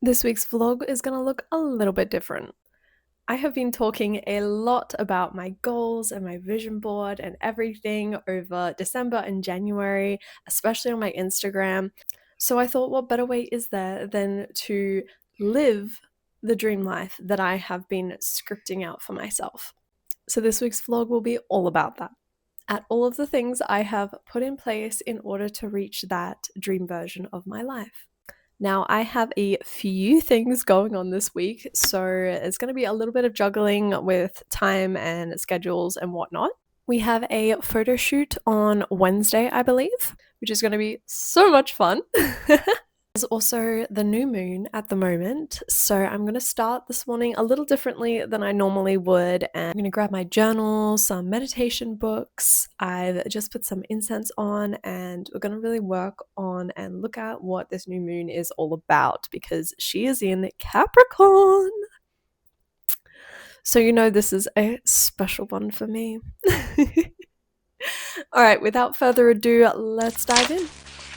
This week's vlog is going to look a little bit different. I have been talking a lot about my goals and my vision board and everything over December and January, especially on my Instagram. So I thought, what better way is there than to live the dream life that I have been scripting out for myself? So this week's vlog will be all about that. At all of the things I have put in place in order to reach that dream version of my life. Now, I have a few things going on this week, so it's going to be a little bit of juggling with time and schedules and whatnot. We have a photo shoot on Wednesday, I believe, which is going to be so much fun. There's also the new moon at the moment, so I'm going to start this morning a little differently than I normally would, and I'm going to grab my journal, some meditation books. I've just put some incense on, and we're going to really work on and look at what this new moon is all about, because she is in Capricorn. So you know this is a special one for me. All right, without further ado, let's dive in.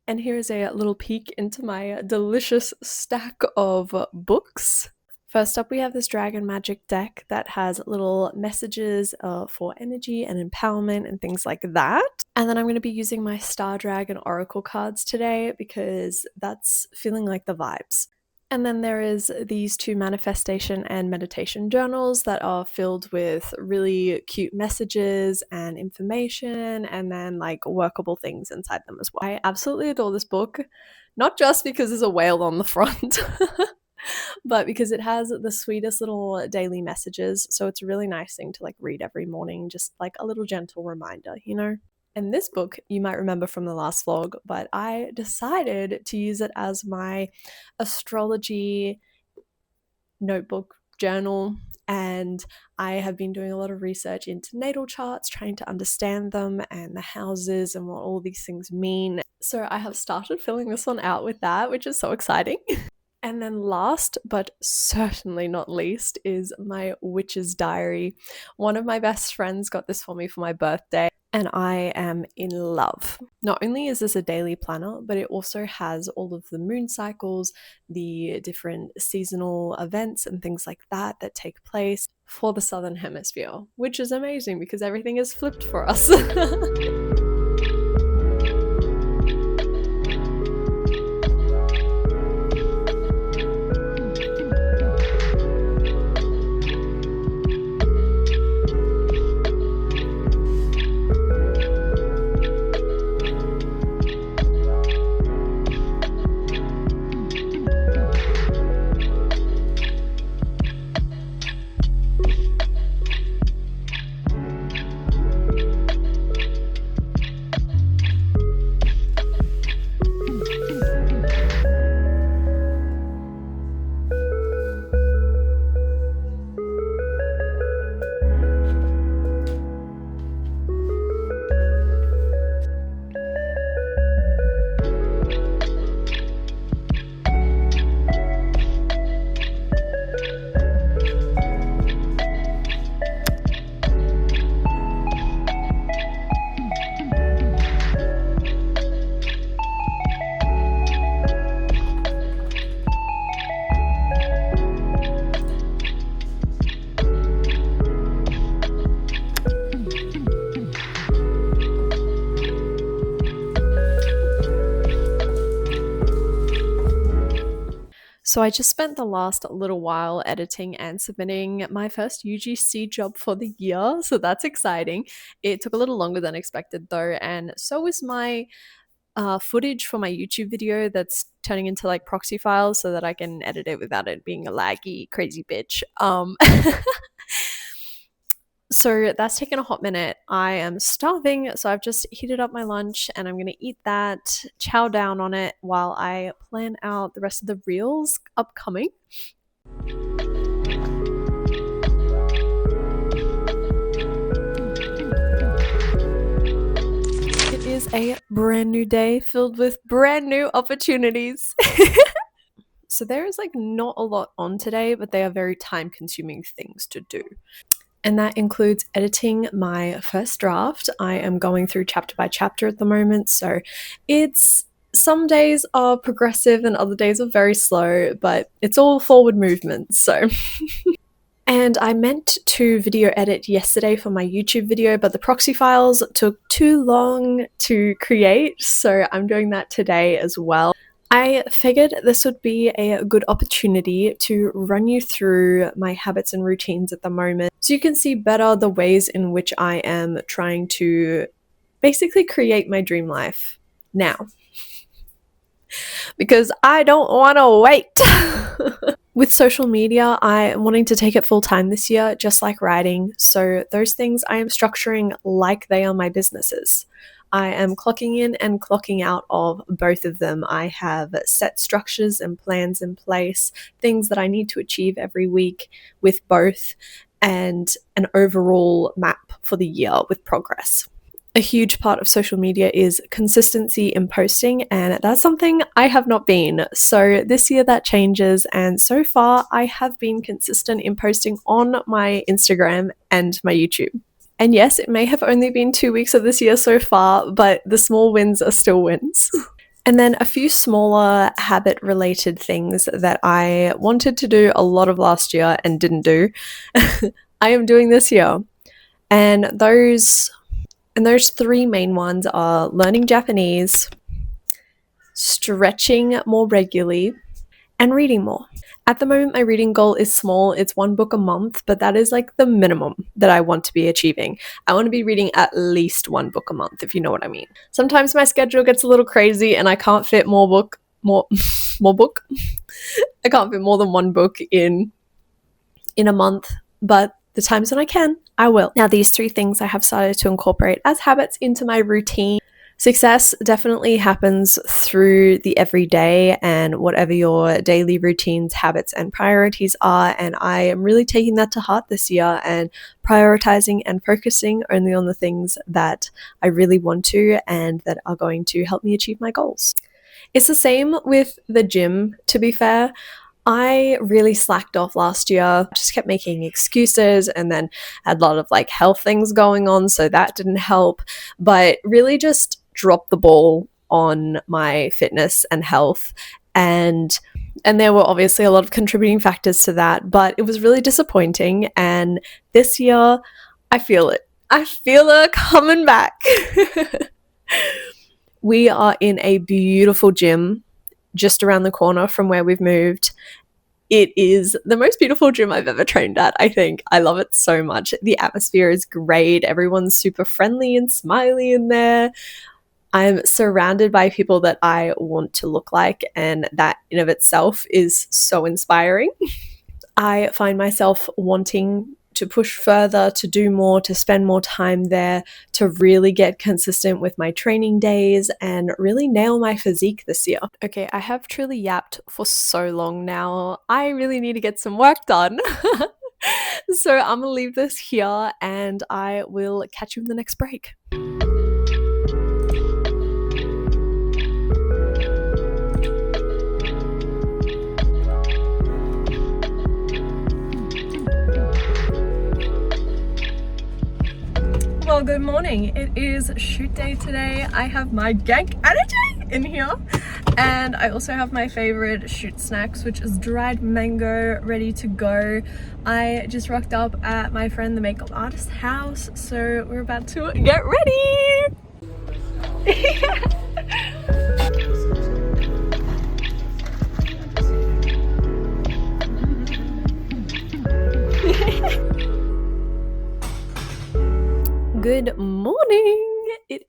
And here's a little peek into my delicious stack of books. First up, we have this Dragon Magic deck that has little messages for energy and empowerment and things like that. And then I'm going to be using my Star Dragon Oracle cards today because that's feeling like the vibes. And then there is these two manifestation and meditation journals that are filled with really cute messages and information, and then like workable things inside them as well. I absolutely adore this book, not just because there's a whale on the front, but because it has the sweetest little daily messages. So it's a really nice thing to like read every morning, just like a little gentle reminder, you know? And this book, you might remember from the last vlog, but I decided to use it as my astrology notebook journal. And I have been doing a lot of research into natal charts, trying to understand them and the houses and what all these things mean. So I have started filling this one out with that, which is so exciting. And then last, but certainly not least, is my witch's diary. One of my best friends got this for me for my birthday, and I am in love. Not only is this a daily planner, but it also has all of the moon cycles, the different seasonal events and things like that that take place for the Southern Hemisphere, which is amazing because everything is flipped for us. So I just spent the last little while editing and submitting my first UGC job for the year, so that's exciting. It took a little longer than expected though, and so is my footage for my YouTube video that's turning into like proxy files so that I can edit it without it being a laggy crazy bitch. So that's taken a hot minute. I am starving, so I've just heated up my lunch and I'm gonna eat that, chow down on it while I plan out the rest of the reels upcoming. It is a brand new day filled with brand new opportunities. So there is like not a lot on today, but they are very time consuming things to do. And that includes editing my first draft. I am going through chapter by chapter at the moment, so it's some days are progressive and other days are very slow, but it's all forward movement, so. And I meant to video edit yesterday for my YouTube video, but the proxy files took too long to create, so I'm doing that today as well. I figured this would be a good opportunity to run you through my habits and routines at the moment so you can see better the ways in which I am trying to basically create my dream life now. Because I don't want to wait. With social media, I am wanting to take it full time this year, just like writing. So those things I am structuring like they are my businesses. I am clocking in and clocking out of both of them. I have set structures and plans in place, things that I need to achieve every week with both, and an overall map for the year with progress. A huge part of social media is consistency in posting, and that's something I have not been. So this year that changes, and so far I have been consistent in posting on my Instagram and my YouTube. And yes, it may have only been 2 weeks of this year so far, but the small wins are still wins. And then a few smaller habit-related things that I wanted to do a lot of last year and didn't do, I am doing this year. And those three main ones are learning Japanese, stretching more regularly, and reading more. At the moment, my reading goal is small. It's 1 book a month, but that is like the minimum that I want to be achieving. I want to be reading at least 1 book a month, if you know what I mean. Sometimes my schedule gets a little crazy and I can't fit more book. I can't fit more than 1 book in a month, but the times when I can, I will. Now, these 3 things I have started to incorporate as habits into my routine. Success definitely happens through the everyday and whatever your daily routines, habits, and priorities are. And I am really taking that to heart this year and prioritizing and focusing only on the things that I really want to and that are going to help me achieve my goals. It's the same with the gym, to be fair. I really slacked off last year, just kept making excuses and then had a lot of like health things going on, so that didn't help, but really just dropped the ball on my fitness and health, and there were obviously a lot of contributing factors to that, but it was really disappointing. And this year I feel it coming back. We are in a beautiful gym just around the corner from where we've moved. It is the most beautiful gym I've ever trained at, I think. I love it so much. The atmosphere is great. Everyone's super friendly and smiley in there. I'm surrounded by people that I want to look like, and that in of itself is so inspiring. I find myself wanting to push further, to do more, to spend more time there, to really get consistent with my training days and really nail my physique this year. Okay, I have truly yapped for so long now. I really need to get some work done. So I'm gonna leave this here and I will catch you in the next break. Well, good morning. It is shoot day today. I have my gank energy in here, and I also have my favorite shoot snacks, which is dried mango, ready to go. I just rocked up at my friend the makeup artist's house, so we're about to get ready.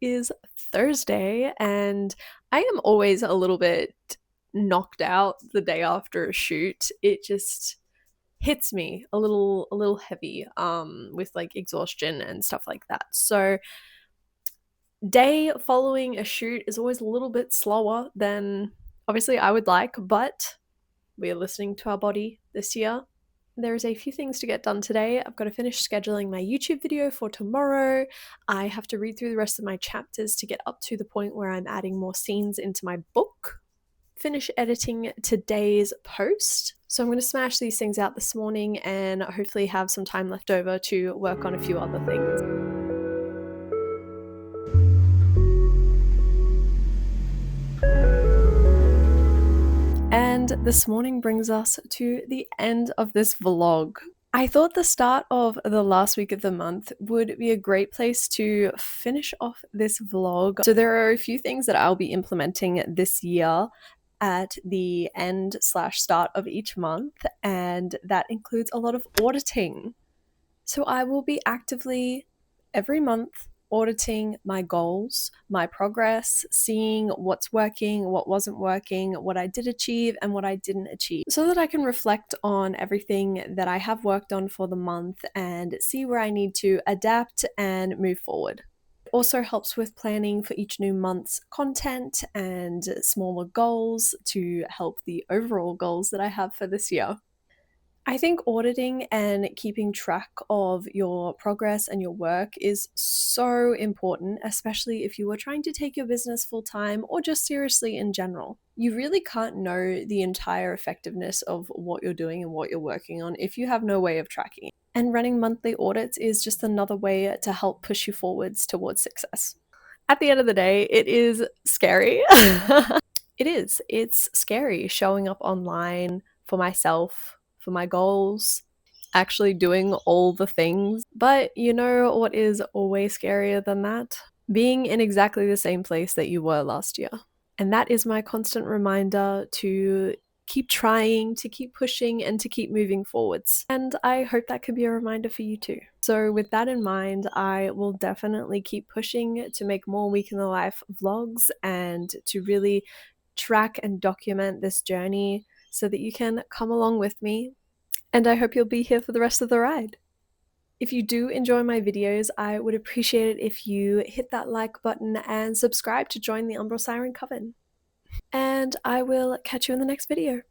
is Thursday, and I am always a little bit knocked out the day after a shoot. It just hits me a little heavy with like exhaustion and stuff like that. So day following a shoot is always a little bit slower than obviously I would like, but we're listening to our body this year. There's a few things to get done today. I've got to finish scheduling my YouTube video for tomorrow. I have to read through the rest of my chapters to get up to the point where I'm adding more scenes into my book. Finish editing today's post. So I'm going to smash these things out this morning and hopefully have some time left over to work on a few other things. And this morning brings us to the end of this vlog. I thought the start of the last week of the month would be a great place to finish off this vlog. So there are a few things that I'll be implementing this year at the end/start of each month, and that includes a lot of auditing. So I will be actively every month auditing my goals, my progress, seeing what's working, what wasn't working, what I did achieve, and what I didn't achieve, so that I can reflect on everything that I have worked on for the month and see where I need to adapt and move forward. It also helps with planning for each new month's content and smaller goals to help the overall goals that I have for this year. I think auditing and keeping track of your progress and your work is so important, especially if you are trying to take your business full time or just seriously in general. You really can't know the entire effectiveness of what you're doing and what you're working on if you have no way of tracking it. And running monthly audits is just another way to help push you forwards towards success. At the end of the day, it is scary. It is. It's scary showing up online for myself, for my goals, actually doing all the things. But you know what is always scarier than that? Being in exactly the same place that you were last year. And that is my constant reminder to keep trying, to keep pushing, and to keep moving forwards. And I hope that could be a reminder for you too. So with that in mind, I will definitely keep pushing to make more week in the life vlogs and to really track and document this journey so that you can come along with me, and I hope you'll be here for the rest of the ride. If you do enjoy my videos, I would appreciate it if you hit that like button and subscribe to join the Umbral Siren Coven. And I will catch you in the next video.